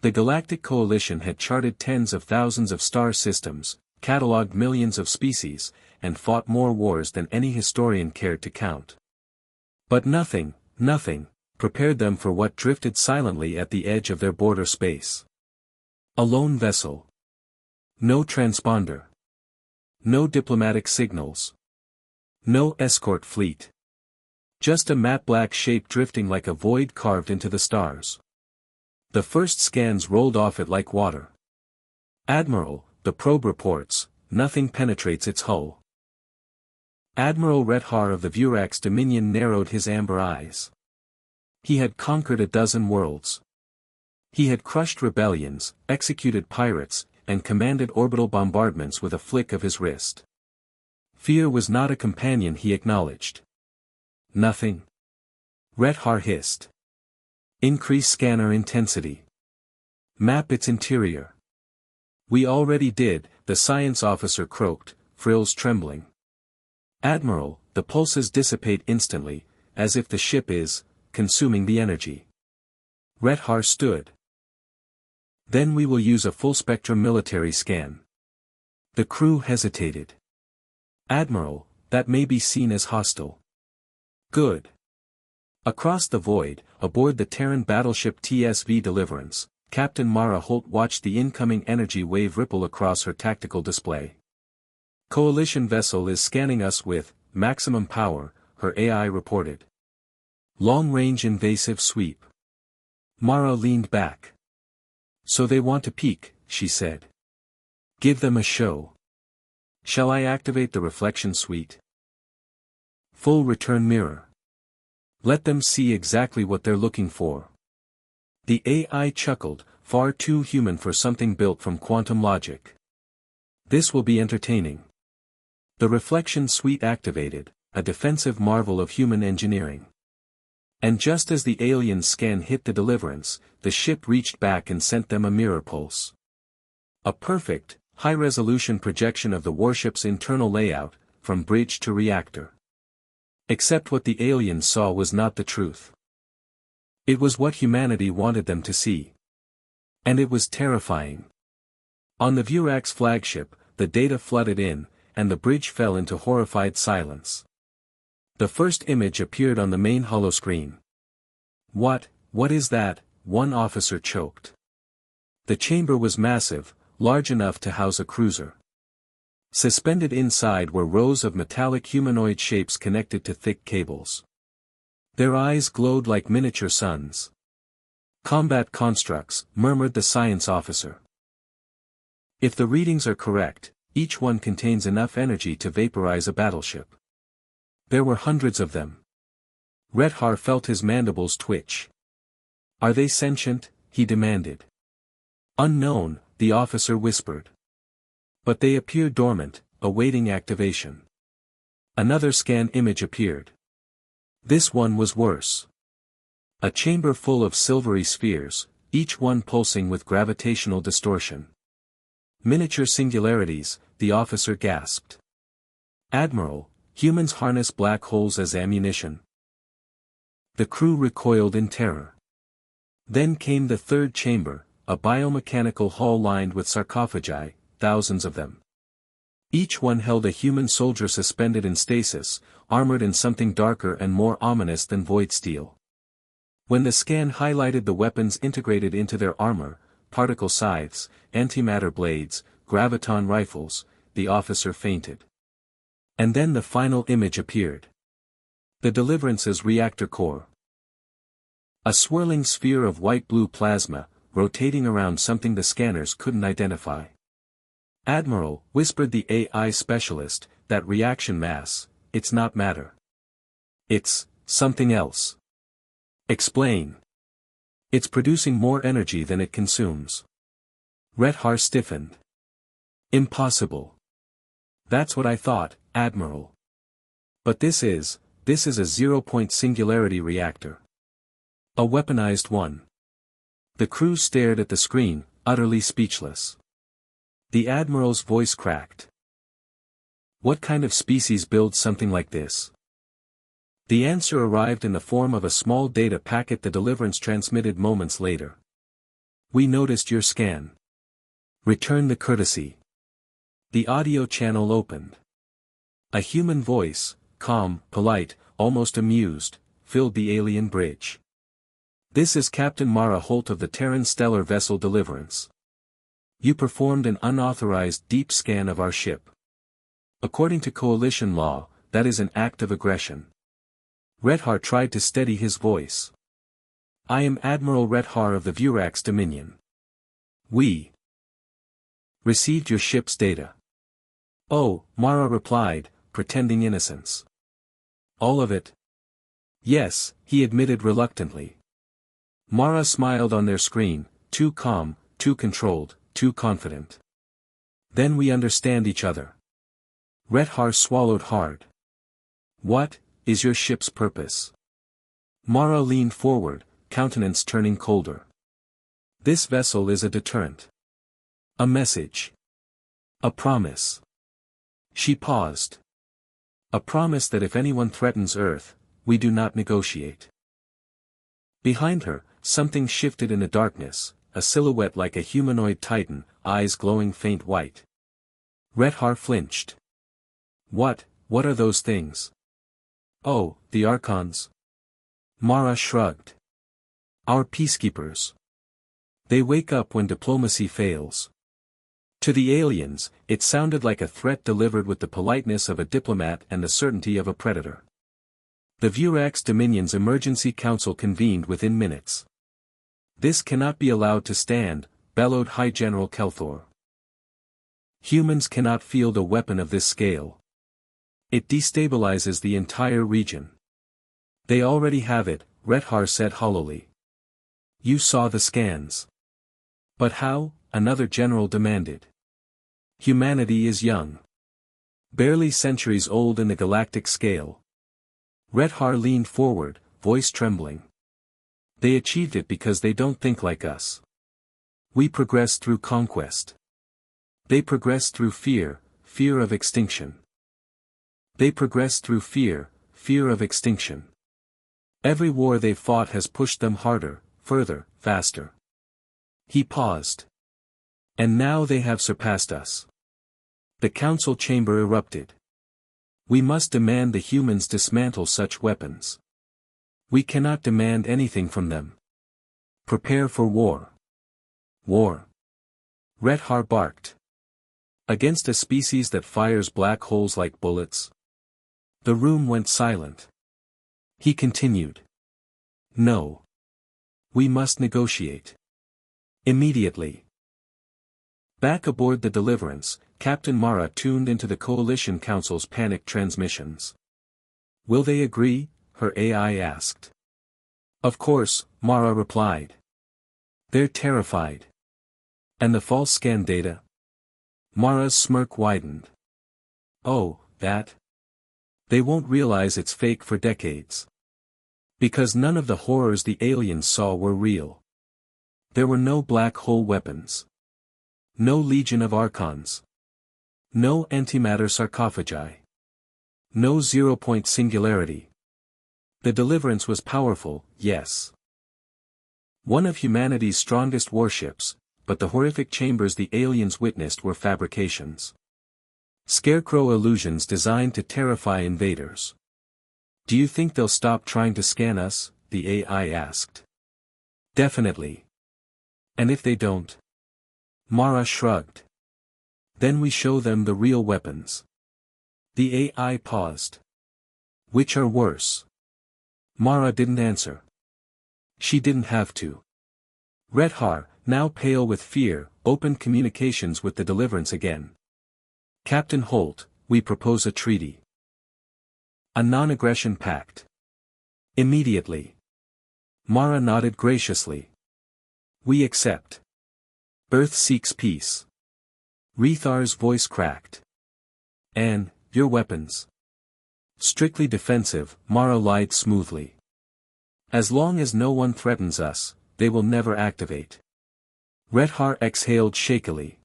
The Galactic Coalition had charted tens of thousands of star systems, catalogued millions of species, and fought more wars than any historian cared to count. But nothing, prepared them for what drifted silently at the edge of their border space. A lone vessel. No transponder. No diplomatic signals. No escort fleet. Just a matte black shape drifting like a void carved into the stars. The first scans rolled off it like water. "Admiral," the probe reports, "nothing penetrates its hull." Admiral Rethar of the Vurax Dominion narrowed his amber eyes. He had conquered a dozen worlds. He had crushed rebellions, executed pirates, and commanded orbital bombardments with a flick of his wrist. Fear was not a companion, he acknowledged. "Nothing?" Rethar hissed. "Increase scanner intensity. Map its interior." "We already did," the science officer croaked, frills trembling. "Admiral, the pulses dissipate instantly, as if the ship is consuming the energy." Rethar stood. "Then we will use a full-spectrum military scan." The crew hesitated. "Admiral, that may be seen as hostile." "Good." Across the void, aboard the Terran battleship TSV Deliverance, Captain Mara Holt watched the incoming energy wave ripple across her tactical display. "Coalition vessel is scanning us with maximum power," her AI reported. "Long-range invasive sweep." Mara leaned back. "So they want to peek," she said. "Give them a show. Shall I activate the reflection suite? Full return mirror. Let them see exactly what they're looking for." The AI chuckled, far too human for something built from quantum logic. "This will be entertaining." The reflection suite activated, a defensive marvel of human engineering. And just as the alien's scan hit the Deliverance, the ship reached back and sent them a mirror pulse. A perfect, high-resolution projection of the warship's internal layout, from bridge to reactor. Except what the aliens saw was not the truth. It was what humanity wanted them to see. And it was terrifying. On the Vurax flagship, the data flooded in, and the bridge fell into horrified silence. The first image appeared on the main holoscreen. What is that?" one officer choked. The chamber was massive, large enough to house a cruiser. Suspended inside were rows of metallic humanoid shapes connected to thick cables. Their eyes glowed like miniature suns. "Combat constructs," murmured the science officer. "If the readings are correct, each one contains enough energy to vaporize a battleship." There were hundreds of them. Rethar felt his mandibles twitch. "Are they sentient?" he demanded. "Unknown," the officer whispered. "But they appear dormant, awaiting activation." Another scan image appeared. This one was worse. A chamber full of silvery spheres, each one pulsing with gravitational distortion. "Miniature singularities," the officer gasped. "Admiral, humans harness black holes as ammunition." The crew recoiled in terror. Then came the third chamber, a biomechanical hall lined with sarcophagi, thousands of them. Each one held a human soldier suspended in stasis, armored in something darker and more ominous than void steel. When the scan highlighted the weapons integrated into their armor, particle scythes, antimatter blades, graviton rifles, the officer fainted. And then the final image appeared. The Deliverance's reactor core. A swirling sphere of white-blue plasma, rotating around something the scanners couldn't identify. "Admiral," whispered the AI specialist, "that reaction mass, it's not matter. It's something else." "Explain." "It's producing more energy than it consumes." Rethar stiffened. "Impossible." "That's what I thought, Admiral. But this is a zero-point singularity reactor. A weaponized one." The crew stared at the screen, utterly speechless. The Admiral's voice cracked. "What kind of species builds something like this?" The answer arrived in the form of a small data packet the Deliverance transmitted moments later. We noticed your scan. Return the courtesy. The audio channel opened. A human voice, calm, polite, almost amused, filled the alien bridge. This is Captain Mara Holt of the Terran stellar vessel Deliverance. You performed an unauthorized deep scan of our ship. According to Coalition law, that is an act of aggression. Redhar tried to steady his voice. I am Admiral Redhar of the Vurax Dominion. We received your ship's data. Oh, Mara replied, pretending innocence. All of it? Yes, he admitted reluctantly. Mara smiled on their screen, too calm, too controlled, too confident. Then we understand each other. Redhar swallowed hard. What is your ship's purpose? Mara leaned forward, countenance turning colder. This vessel is a deterrent. A message. A promise. She paused. A promise that if anyone threatens Earth, we do not negotiate. Behind her, something shifted in the darkness, a silhouette like a humanoid titan, eyes glowing faint white. Redhar flinched. What are those things? Oh, the Archons. Mara shrugged. Our peacekeepers. They wake up when diplomacy fails. To the aliens, it sounded like a threat delivered with the politeness of a diplomat and the certainty of a predator. The Vurax Dominion's Emergency Council convened within minutes. This cannot be allowed to stand, bellowed High General Kelthor. Humans cannot field a weapon of this scale. It destabilizes the entire region. They already have it, Redhar said hollowly. You saw the scans. But how? Another general demanded. Humanity is young. Barely centuries old in the galactic scale. Redhar leaned forward, voice trembling. They achieved it because they don't think like us. We progress through conquest. They progress through fear, fear of extinction. They progress through fear, fear of extinction. Every war they've fought has pushed them harder, further, faster. He paused. And now they have surpassed us. The council chamber erupted. We must demand the humans dismantle such weapons. We cannot demand anything from them. Prepare for war. War. Redhar barked. Against a species that fires black holes like bullets. The room went silent. He continued. No. We must negotiate. Immediately. Back aboard the Deliverance, Captain Mara tuned into the Coalition Council's panic transmissions. Will they agree? Her AI asked. Of course, Mara replied. They're terrified. And the false scan data? Mara's smirk widened. Oh, that? They won't realize it's fake for decades. Because none of the horrors the aliens saw were real. There were no black hole weapons. No Legion of Archons. No antimatter sarcophagi. No zero-point singularity. The Deliverance was powerful, yes. One of humanity's strongest warships, but the horrific chambers the aliens witnessed were fabrications. Scarecrow illusions designed to terrify invaders. Do you think they'll stop trying to scan us? The AI asked. Definitely. And if they don't? Mara shrugged. Then we show them the real weapons. The AI paused. Which are worse? Mara didn't answer. She didn't have to. Redhar, now pale with fear, opened communications with the Deliverance again. Captain Holt, we propose a treaty. A non-aggression pact. Immediately. Mara nodded graciously. We accept. Earth seeks peace. Rethar's voice cracked. And, your weapons? Strictly defensive, Mara lied smoothly. As long as no one threatens us, they will never activate. Redhar exhaled shakily.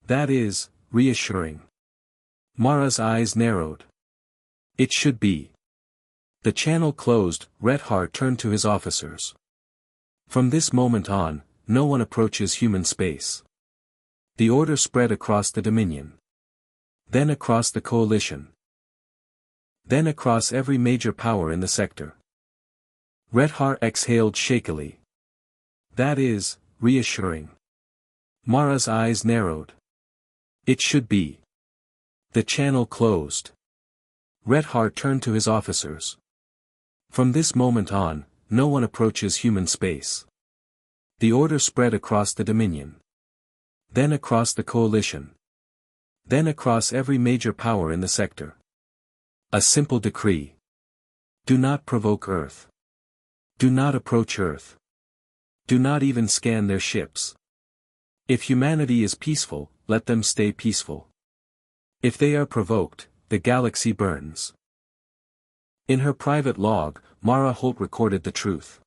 That is, reassuring. Mara's eyes narrowed. It should be. The channel closed, Redhar turned to his officers. From this moment on, no one approaches human space. The order spread across the Dominion. Then across the coalition. Then across every major power in the sector. Redhar exhaled shakily. That is, reassuring. Mara's eyes narrowed. It should be. The channel closed. Redhar turned to his officers. From this moment on, no one approaches human space. The order spread across the Dominion. Then across the coalition. Then across every major power in the sector. A simple decree. Do not provoke Earth. Do not approach Earth. Do not even scan their ships. If humanity is peaceful, let them stay peaceful. If they are provoked, the galaxy burns. In her private log, Mara Holt recorded the truth.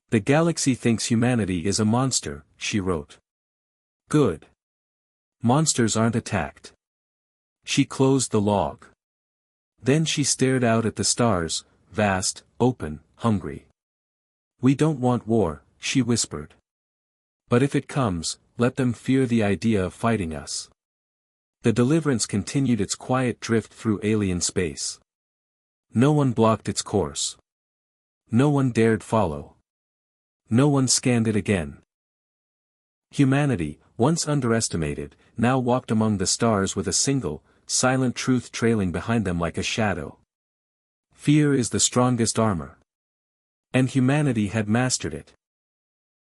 The galaxy thinks humanity is a monster, she wrote. Good. Monsters aren't attacked. She closed the log. Then she stared out at the stars, vast, open, hungry. We don't want war, she whispered. But if it comes, let them fear the idea of fighting us. The Deliverance continued its quiet drift through alien space. No one blocked its course. No one dared follow. No one scanned it again. Humanity, once underestimated, now walked among the stars with a single, silent truth trailing behind them like a shadow. Fear is the strongest armor. And humanity had mastered it.